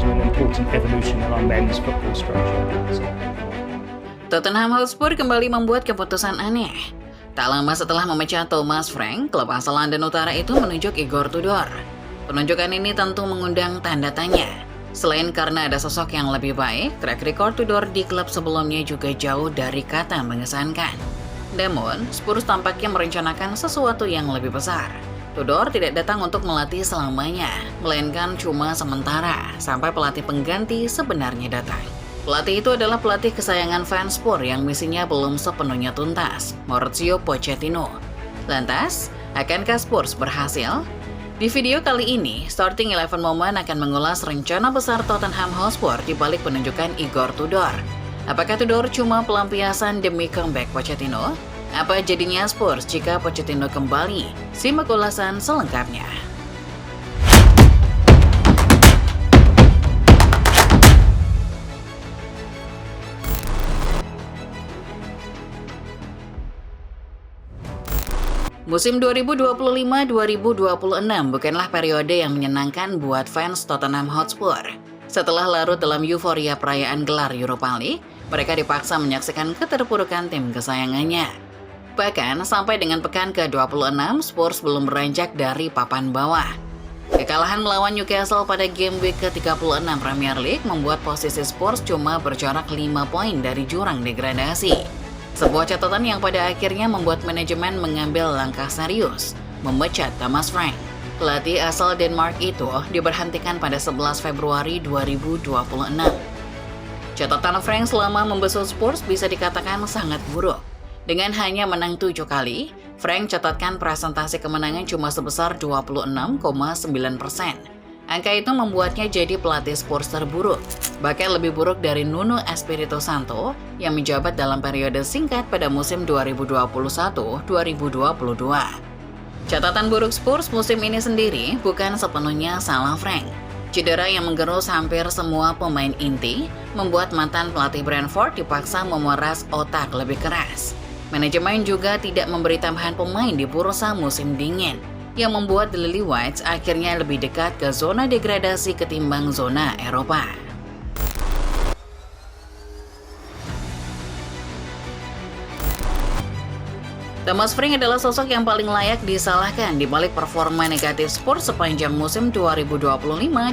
change and an important evolution in our men's football structure. Tottenham Hotspur kembali membuat keputusan aneh. Tak lama setelah memecat Thomas Frank, klub asal London Utara itu menunjuk Igor Tudor. Penunjukan ini tentu mengundang tanda tanya. Selain karena ada sosok yang lebih baik, track record Tudor di klub sebelumnya juga jauh dari kata mengesankan. Namun, Spurs tampaknya merencanakan sesuatu yang lebih besar. Tudor tidak datang untuk melatih selamanya, melainkan cuma sementara, sampai pelatih pengganti sebenarnya datang. Pelatih itu adalah pelatih kesayangan fans Spurs yang misinya belum sepenuhnya tuntas, Mauricio Pochettino. Lantas, akankah Spurs berhasil? Di video kali ini, Starting 11 Moment akan mengulas rencana besar Tottenham Hotspur di balik penunjukan Igor Tudor. Apakah Tudor cuma pelampiasan demi comeback Pochettino? Apa jadinya Spurs jika Pochettino kembali? Simak ulasan selengkapnya. Musim 2025-2026 bukanlah periode yang menyenangkan buat fans Tottenham Hotspur. Setelah larut dalam euforia perayaan gelar Europa League, mereka dipaksa menyaksikan keterpurukan tim kesayangannya. Bahkan sampai dengan pekan ke-26, Spurs belum beranjak dari papan bawah. Kekalahan melawan Newcastle pada game week ke-36 Premier League membuat posisi Spurs cuma berjarak 5 poin dari jurang degradasi. Sebuah catatan yang pada akhirnya membuat manajemen mengambil langkah serius, memecat Thomas Frank. Pelatih asal Denmark itu diberhentikan pada 11 Februari 2026. Catatan Frank selama membesut Spurs bisa dikatakan sangat buruk. Dengan hanya menang 7 kali, Frank catatkan presentasi kemenangan cuma sebesar 26,9%. Angka itu membuatnya jadi pelatih Spurs terburuk, bahkan lebih buruk dari Nuno Espirito Santo yang menjabat dalam periode singkat pada musim 2021-2022. Catatan buruk Spurs musim ini sendiri bukan sepenuhnya salah Frank. Cedera yang menggerus hampir semua pemain inti membuat mantan pelatih Brentford dipaksa memeras otak lebih keras. Manajemen juga tidak memberi tambahan pemain di bursa musim dingin, yang membuat The Lily Whites akhirnya lebih dekat ke zona degradasi ketimbang zona Eropa. Thomas Frank adalah sosok yang paling layak disalahkan di balik performa negatif Spurs sepanjang musim 2025-2026.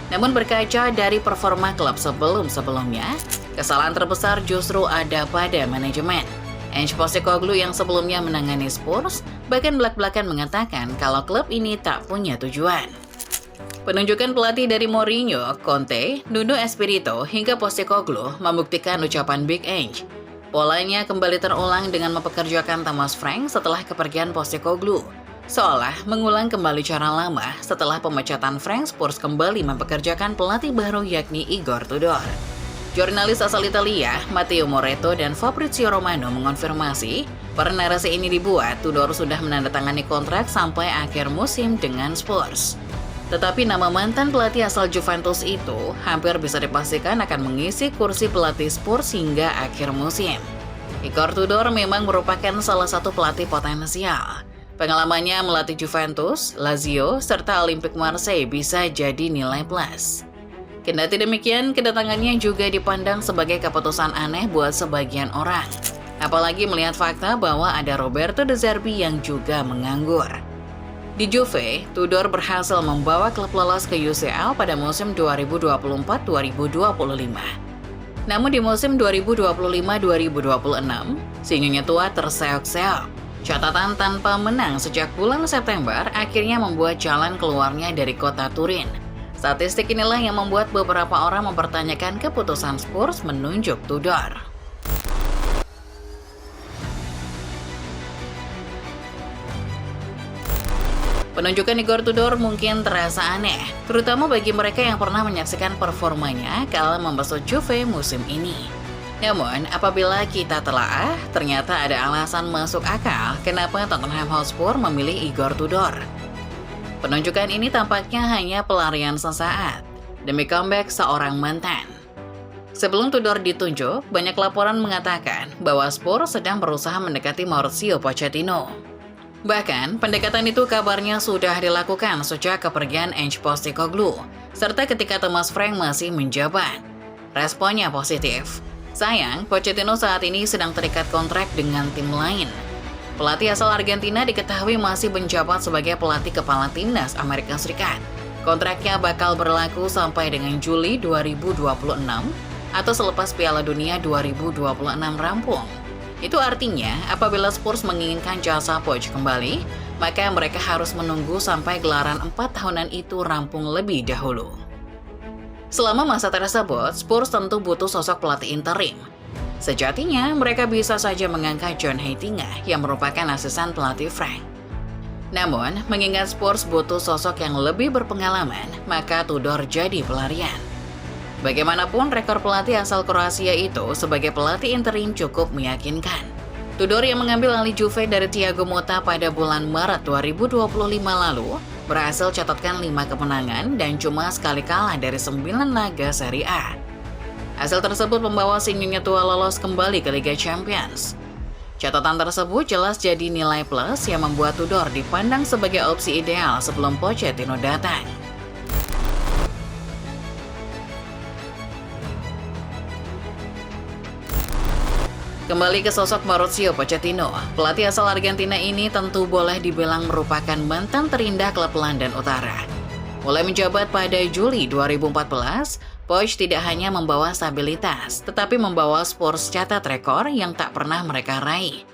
Namun berkaca dari performa klub sebelum-sebelumnya, kesalahan terbesar justru ada pada manajemen. Ange Postecoglou yang sebelumnya menangani Spurs bahkan belak-belakan mengatakan kalau klub ini tak punya tujuan. Penunjukan pelatih dari Mourinho, Conte, Nuno Espirito hingga Postecoglou membuktikan ucapan Big Ange. Polanya kembali terulang dengan mempekerjakan Thomas Frank setelah kepergian Postecoglou, seolah mengulang kembali cara lama setelah pemecatan Frank. Spurs kembali mempekerjakan pelatih baru yakni Igor Tudor. Jurnalis asal Italia, Matteo Moretto dan Fabrizio Romano mengonfirmasi, per narasi ini dibuat, Tudor sudah menandatangani kontrak sampai akhir musim dengan Spurs. Tetapi nama mantan pelatih asal Juventus itu hampir bisa dipastikan akan mengisi kursi pelatih Spurs hingga akhir musim. Igor Tudor memang merupakan salah satu pelatih potensial. Pengalamannya melatih Juventus, Lazio, serta Olympique Marseille bisa jadi nilai plus. Kendati demikian, kedatangannya juga dipandang sebagai keputusan aneh buat sebagian orang. Apalagi melihat fakta bahwa ada Roberto De Zerbi yang juga menganggur. Di Juve, Tudor berhasil membawa klub lolos ke UCL pada musim 2024-2025. Namun di musim 2025-2026, si nyonya tua terseok-seok. Catatan tanpa menang sejak bulan September akhirnya membuat jalan keluarnya dari kota Turin. Statistik inilah yang membuat beberapa orang mempertanyakan keputusan Spurs menunjuk Tudor. Penunjukan Igor Tudor mungkin terasa aneh, terutama bagi mereka yang pernah menyaksikan performanya kala membesut Juve musim ini. Namun, apabila kita telaah, ternyata ada alasan masuk akal kenapa Tottenham Hotspur memilih Igor Tudor. Penunjukan ini tampaknya hanya pelarian sesaat demi comeback seorang mantan. Sebelum Tudor ditunjuk, banyak laporan mengatakan bahwa Spurs sedang berusaha mendekati Mauricio Pochettino. Bahkan, pendekatan itu kabarnya sudah dilakukan sejak kepergian Ange Postecoglou. serta ketika Thomas Frank masih menjabat. Responnya positif. Sayang, Pochettino saat ini sedang terikat kontrak dengan tim lain. Pelatih asal Argentina diketahui masih menjabat sebagai pelatih kepala timnas Amerika Serikat. Kontraknya bakal berlaku sampai dengan Juli 2026 atau selepas Piala Dunia 2026 rampung. Itu artinya, apabila Spurs menginginkan jasa Poch kembali, maka mereka harus menunggu sampai gelaran 4 tahunan itu rampung lebih dahulu. Selama masa tersebut, Spurs tentu butuh sosok pelatih interim. Sejatinya, mereka bisa saja mengangkat John Heitinga yang merupakan asisten pelatih Frank. Namun, mengingat Spurs butuh sosok yang lebih berpengalaman, maka Tudor jadi pelarian. Bagaimanapun, rekor pelatih asal Kroasia itu sebagai pelatih interim cukup meyakinkan. Tudor yang mengambil alih Juve dari Thiago Motta pada bulan Maret 2025 lalu, berhasil catatkan 5 kemenangan dan cuma sekali kalah dari 9 laga Serie A. Hasil tersebut membawa si Nyonya tua lolos kembali ke Liga Champions. Catatan tersebut jelas jadi nilai plus yang membuat Tudor dipandang sebagai opsi ideal sebelum Pochettino datang. Kembali ke sosok Mauricio Pochettino, pelatih asal Argentina ini tentu boleh dibilang merupakan mantan terindah klub London Utara. Mulai menjabat pada Juli 2014, Poch tidak hanya membawa stabilitas, tetapi membawa Spurs catat rekor yang tak pernah mereka raih.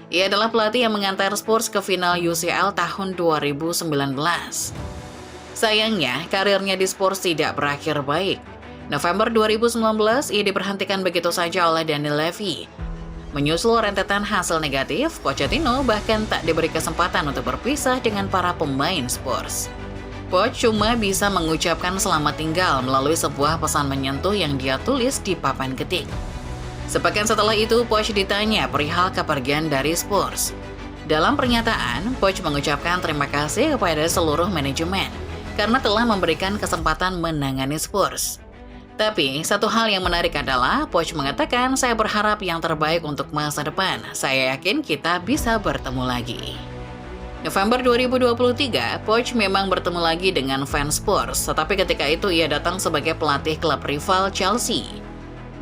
Ia adalah pelatih yang mengantar Spurs ke final UCL tahun 2019. Sayangnya, karirnya di Spurs tidak berakhir baik. November 2019, ia diberhentikan begitu saja oleh Daniel Levy. Menyusul rentetan hasil negatif, Pochettino bahkan tak diberi kesempatan untuk berpisah dengan para pemain Spurs. Poch cuma bisa mengucapkan selamat tinggal melalui sebuah pesan menyentuh yang dia tulis di papan ketik. Sepekan setelah itu, Poch ditanya perihal kepergian dari Spurs. Dalam pernyataan, Poch mengucapkan terima kasih kepada seluruh manajemen karena telah memberikan kesempatan menangani Spurs. Tapi, satu hal yang menarik adalah Poch mengatakan, saya berharap yang terbaik untuk masa depan. Saya yakin kita bisa bertemu lagi. November 2023, Poch memang bertemu lagi dengan fans Spurs, tetapi ketika itu ia datang sebagai pelatih klub rival Chelsea.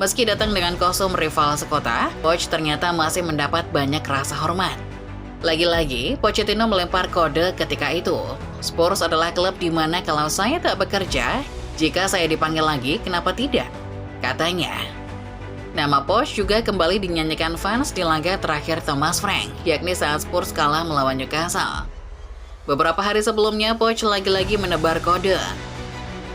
Meski datang dengan kostum rival sekota, Poch ternyata masih mendapat banyak rasa hormat. Lagi-lagi, Pochettino melempar kode ketika itu. Spurs adalah klub di mana kalau saya tak bekerja, jika saya dipanggil lagi, kenapa tidak? Katanya. Nama Poch juga kembali dinyanyikan fans di laga terakhir Thomas Frank, yakni saat Spurs kalah melawan Newcastle. Beberapa hari sebelumnya, Poch lagi-lagi menebar kode.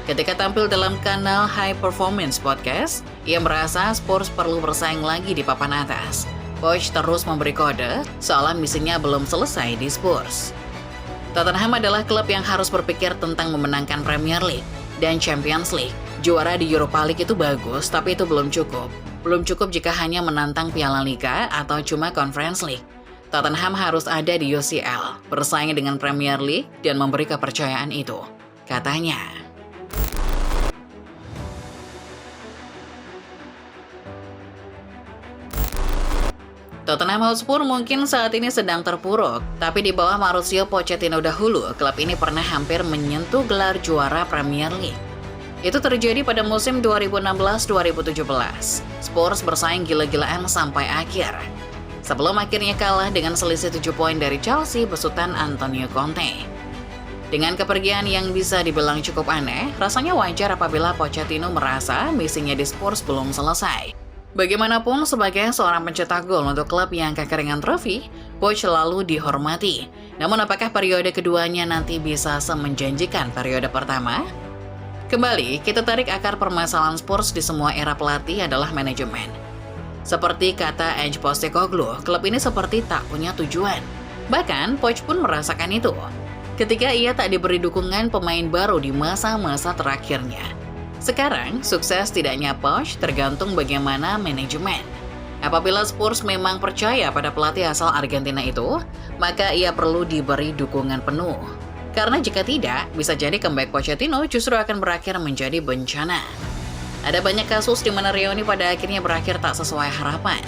Ketika tampil dalam kanal High Performance Podcast, ia merasa Spurs perlu bersaing lagi di papan atas. Poch terus memberi kode, seolah misinya belum selesai di Spurs. Tottenham adalah klub yang harus berpikir tentang memenangkan Premier League dan Champions League. Juara di Europa League itu bagus, tapi itu belum cukup. Belum cukup jika hanya menantang Piala Liga atau cuma Conference League. Tottenham harus ada di UCL, bersaing dengan Premier League dan memberi kepercayaan itu, katanya. Tottenham Hotspur mungkin saat ini sedang terpuruk, tapi di bawah Mauricio Pochettino dahulu, klub ini pernah hampir menyentuh gelar juara Premier League. Itu terjadi pada musim 2016-2017. Spurs bersaing gila-gilaan sampai akhir. Sebelum akhirnya kalah dengan selisih 7 poin dari Chelsea besutan Antonio Conte. Dengan kepergian yang bisa dibilang cukup aneh, rasanya wajar apabila Pochettino merasa misinya di Spurs belum selesai. Bagaimanapun, sebagai seorang pencetak gol untuk klub yang kekeringan trofi, Poch selalu dihormati. Namun apakah periode keduanya nanti bisa semenjanjikan periode pertama? Kembali, kita tarik akar permasalahan Spurs di semua era pelatih adalah manajemen. Seperti kata Ange Postecoglou, klub ini seperti tak punya tujuan. Bahkan, Poch pun merasakan itu. Ketika ia tak diberi dukungan pemain baru di masa-masa terakhirnya. Sekarang, sukses tidaknya Poch tergantung bagaimana manajemen. Apabila Spurs memang percaya pada pelatih asal Argentina itu, maka ia perlu diberi dukungan penuh. Karena jika tidak, bisa jadi comeback Pochettino justru akan berakhir menjadi bencana. Ada banyak kasus di mana reuni pada akhirnya berakhir tak sesuai harapan.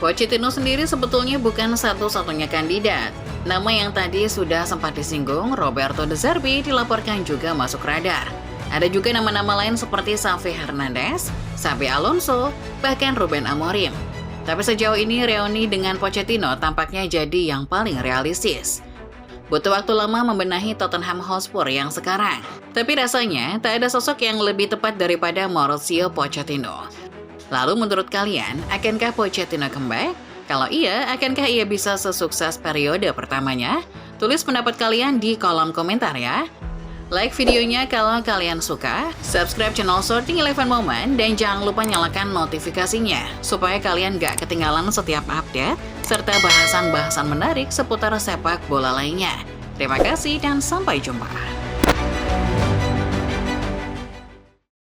Pochettino sendiri sebetulnya bukan satu-satunya kandidat. Nama yang tadi sudah sempat disinggung, Roberto De Zerbi, dilaporkan juga masuk radar. Ada juga nama-nama lain seperti Xavi Hernandez, Xabi Alonso, bahkan Ruben Amorim. Tapi sejauh ini reuni dengan Pochettino tampaknya jadi yang paling realistis. Butuh waktu lama membenahi Tottenham Hotspur yang sekarang. Tapi rasanya tak ada sosok yang lebih tepat daripada Mauricio Pochettino. Lalu menurut kalian, akankah Pochettino comeback? Kalau iya, akankah ia bisa sesukses periode pertamanya? Tulis pendapat kalian di kolom komentar ya. Like videonya kalau kalian suka, subscribe channel Sorting 11 Moment, dan jangan lupa nyalakan notifikasinya supaya kalian gak ketinggalan setiap update serta bahasan-bahasan menarik seputar sepak bola lainnya. Terima kasih dan sampai jumpa.